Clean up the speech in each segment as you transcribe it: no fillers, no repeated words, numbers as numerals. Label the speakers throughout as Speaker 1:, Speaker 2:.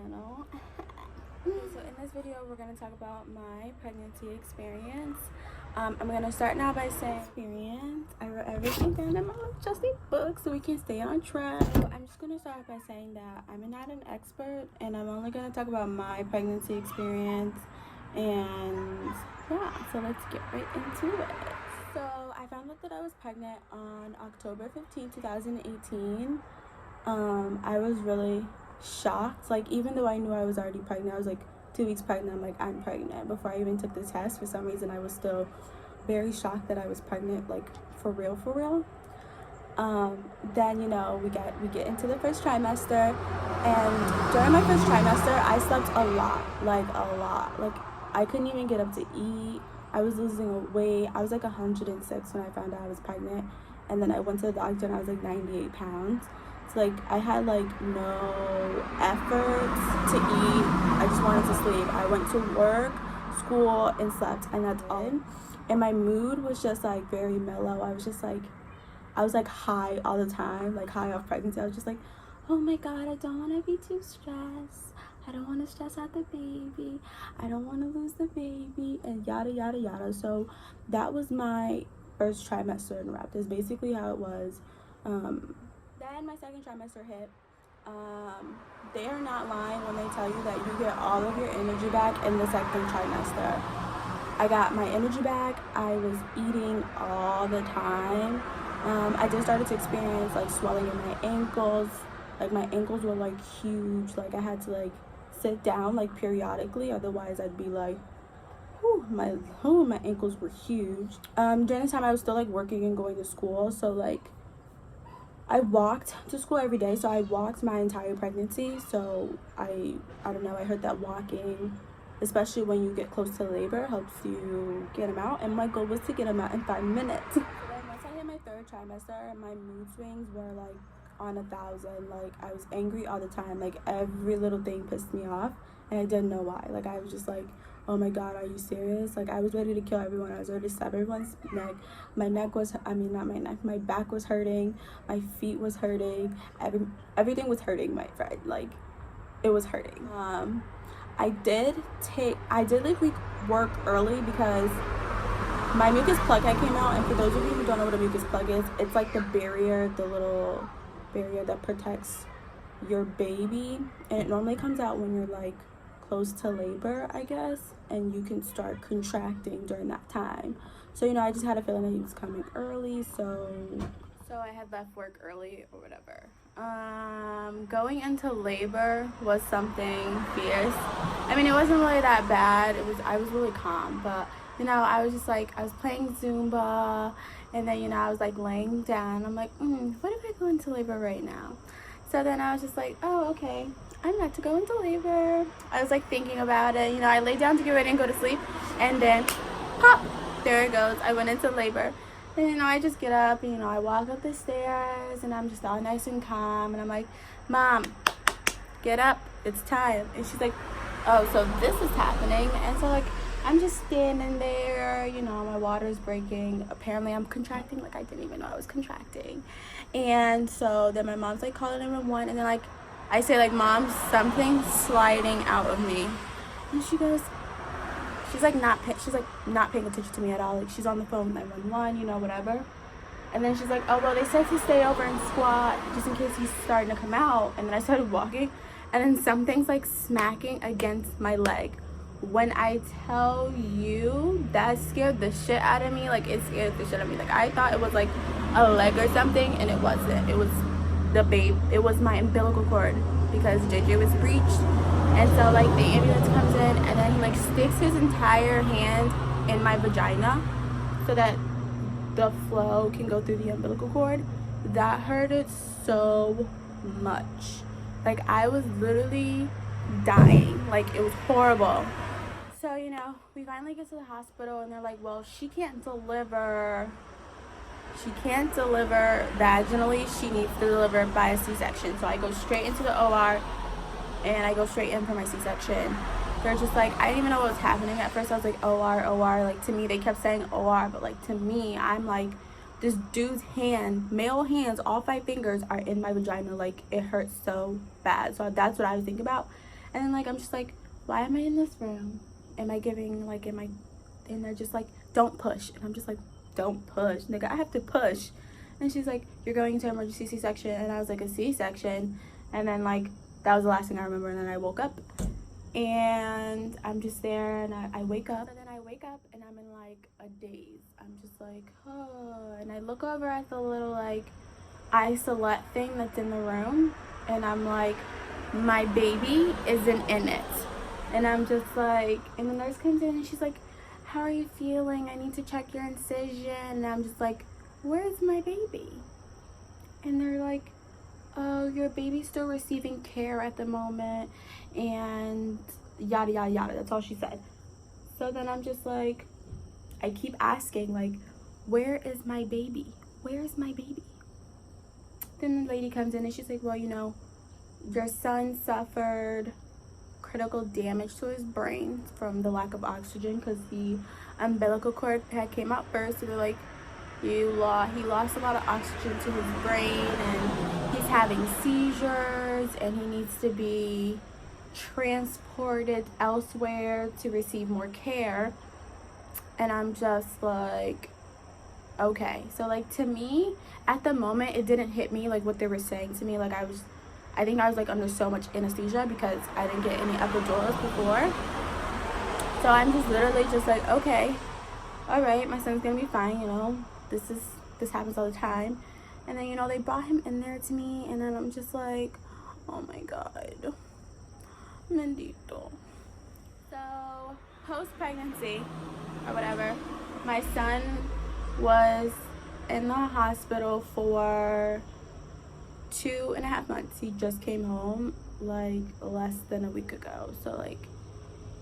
Speaker 1: channel. So in this video we're going to talk about my pregnancy experience. I'm going to start now by saying I wrote everything down in my little trusty book so we can stay on track. So I'm just going to start by saying that I'm not an expert and I'm only going to talk about my pregnancy experience. And yeah, so let's get right into it. So I found out that I was pregnant on October 15, 2018. I was really shocked. Like, even though I knew I was already pregnant, I was like 2 weeks pregnant, I'm like, I'm pregnant. Before I even took the test, for some reason I was still very shocked that I was pregnant, like for real. Then, you know, we get into the first trimester, and during my first trimester I slept a lot. Like I couldn't even get up to eat. I was losing weight. I was like 106 when I found out I was pregnant, and then I went to the doctor and I was like 98 pounds. So like I had like no effort to eat. I just wanted to sleep. I went to work, school, and slept, and that's all. And my mood was just like very mellow. I was like high all the time, like high off pregnancy. I was just like, oh my god, I don't want to be too stressed. I don't want to stress out the baby. I don't want to lose the baby, and yada yada yada. So that was my first trimester in wrapped. Is basically how it was. Then my second trimester hit. They are not lying when they tell you that you get all of your energy back in the second trimester. I got my energy back. I was eating all the time. I just started to experience like swelling in my ankles. Like my ankles were like huge. Like I had to like sit down like periodically, otherwise I'd be like, my ankles were huge. During the time I was still like working and going to school, so like I walked to school every day. So I walked my entire pregnancy. So I don't know, I heard that walking, especially when you get close to labor, helps you get them out, and my goal was to get them out in 5 minutes. So then once I hit my third trimester, my mood swings were like on 1,000. Like I was angry all the time. Like every little thing pissed me off, and I didn't know why. Like I was just like, oh my god, are you serious? Like I was ready to kill everyone. I was ready to stab everyone's neck. My back was hurting, my feet was hurting, everything was hurting, my friend. Like it was hurting. I did leave work early because my mucus plug had came out. And for those of you who don't know what a mucus plug is, it's like the little barrier that protects your baby, and it normally comes out when you're like close to labor, I guess, and you can start contracting during that time. So, you know, I just had a feeling that he was coming early, so I had left work early or whatever. Going into labor was something fierce. I mean, it wasn't really that bad. I was really calm, but you know, I was just like, I was playing Zumba, and then, you know, I was like laying down. I'm like, what if I go into labor right now? So then I was just like, oh, okay, I'm not to go into labor. I was like thinking about it. You know, I laid down to get ready and go to sleep, and then pop, there it goes. I went into labor. And, you know, I just get up and, you know, I walk up the stairs, and I'm just all nice and calm, and I'm like, Mom, get up, it's time. And she's like, oh, so this is happening. And so like I'm just standing there, you know, my water is breaking. Apparently I'm contracting. Like I didn't even know I was contracting. And so then my mom's like calling 911, and then like I say like, Mom, something's sliding out of me. And she's like not paying attention to me at all. Like she's on the phone with 911, you know, whatever. And then she's like, oh, well, they said to stay over and squat just in case he's starting to come out. And then I started walking, and then something's like smacking against my leg. When I tell you, that scared the shit out of me. Like it scared the shit out of me. Like I thought it was like a leg or something, and it wasn't. It was it was my umbilical cord, because JJ was breached. And so like the ambulance comes in, and then he like sticks his entire hand in my vagina so that the flow can go through the umbilical cord. That hurted so much. Like I was literally dying. Like it was horrible. So, you know, we finally get to the hospital, and they're like, well, she can't deliver vaginally. She needs to deliver by a C-section. So I go straight into the OR, and I go straight in for my C-section. They're just like, I didn't even know what was happening at first. I was like, OR. Like to me, they kept saying OR, but like to me, I'm like, this dude's male hands, all 5 fingers are in my vagina. Like it hurts so bad. So that's what I was thinking about. And then like I'm just like, why am I in this room? Am I giving like, and they're just like, don't push. And I'm just like, don't push, nigga, I have to push. And she's like, you're going to emergency C-section. And I was like, a C-section? And then like that was the last thing I remember. And then I woke up and I'm just there, and I wake up, and then I wake up and I'm in like a daze. I'm just like, oh, and I look over at the little like isolate thing that's in the room, and I'm like, my baby isn't in it. And I'm just like, and the nurse comes in and she's like, how are you feeling? I need to check your incision. And I'm just like, where's my baby? And they're like, oh, your baby's still receiving care at the moment, and yada yada yada. That's all she said. So then I'm just like, I keep asking like, where is my baby? Where is my baby? Then the lady comes in and she's like, well, you know, your son suffered critical damage to his brain from the lack of oxygen because the umbilical cord had came out first. So they're like, he lost a lot of oxygen to his brain, and he's having seizures, and he needs to be transported elsewhere to receive more care. And I'm just like, okay. So like, to me at the moment, it didn't hit me like what they were saying to me. Like I think I was like under so much anesthesia because I didn't get any epidurals before. So I'm just literally just like, okay, all right, my son's gonna be fine, you know, this happens all the time. And then, you know, they brought him in there to me, and then I'm just like, oh my god, bendito. So post-pregnancy or whatever, my son was in the hospital for 2.5 months. He just came home like less than a week ago. So like,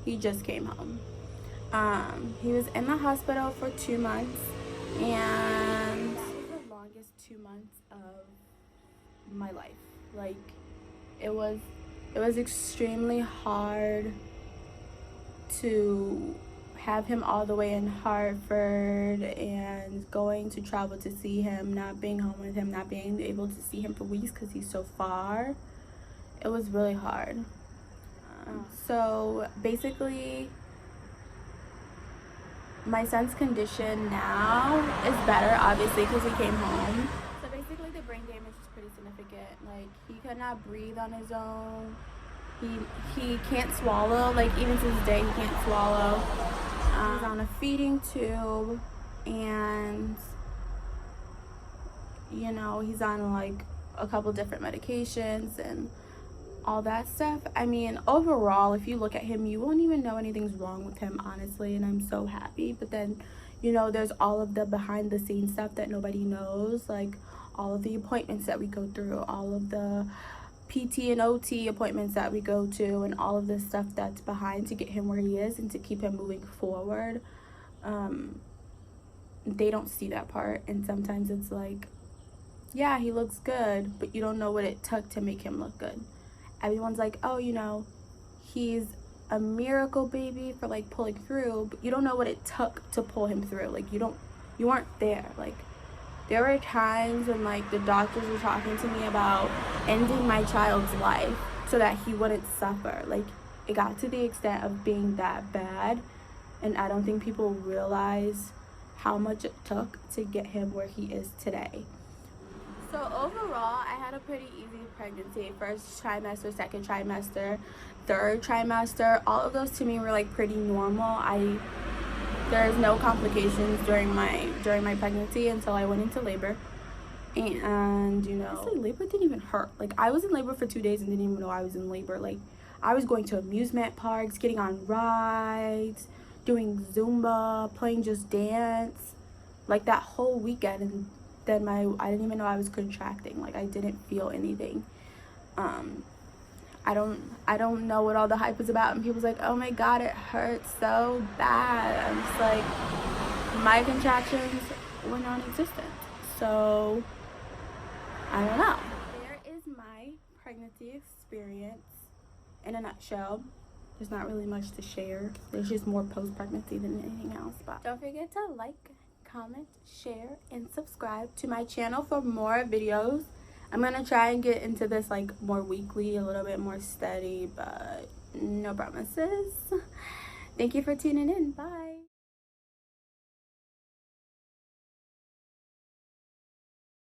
Speaker 1: he just came home. He was in the hospital for 2 months, and that was the longest 2 months of my life. Like, it was extremely hard to have him all the way in Hartford and going to travel to see him, not being home with him, not being able to see him for weeks because he's so far. It was really hard. So basically, my son's condition now is better, obviously, because he came home. So basically, the brain damage is pretty significant. Like, he could not breathe on his own. He can't swallow. Like, even to this day, he can't swallow. He's on a feeding tube, and you know, he's on like a couple different medications and all that stuff. I mean, overall, if you look at him, you won't even know anything's wrong with him, honestly, and I'm so happy. But then, you know, there's all of the behind the scenes stuff that nobody knows, like all of the appointments that we go through, all of the PT and OT appointments that we go to, and all of this stuff that's behind to get him where he is and to keep him moving forward. They don't see that part, and sometimes it's like, yeah, he looks good, but you don't know what it took to make him look good. Everyone's like, oh, you know, he's a miracle baby for like pulling through, but you don't know what it took to pull him through. Like, you weren't there. Like, there were times when like the doctors were talking to me about ending my child's life so that he wouldn't suffer. Like, it got to the extent of being that bad, and I don't think people realize how much it took to get him where he is today. So overall, I had a pretty easy pregnancy. First trimester, second trimester, third trimester, all of those to me were like pretty normal. There's no complications during my pregnancy until I went into labor. And, you know, honestly, labor didn't even hurt. Like, I was in labor for 2 days and didn't even know I was in labor. Like, I was going to amusement parks, getting on rides, doing Zumba, playing Just Dance, like that whole weekend. And then I didn't even know I was contracting. Like, I didn't feel anything. I don't know what all the hype was about, and people's like, oh my god, it hurts so bad. I'm just like, my contractions were non-existent. So I don't know. There is my pregnancy experience in a nutshell. There's not really much to share. There's just more post-pregnancy than anything else. But don't forget to like, comment, share, and subscribe to my channel for more videos. I'm gonna try and get into this like more weekly, a little bit more steady, but no promises. Thank you for tuning in. Bye.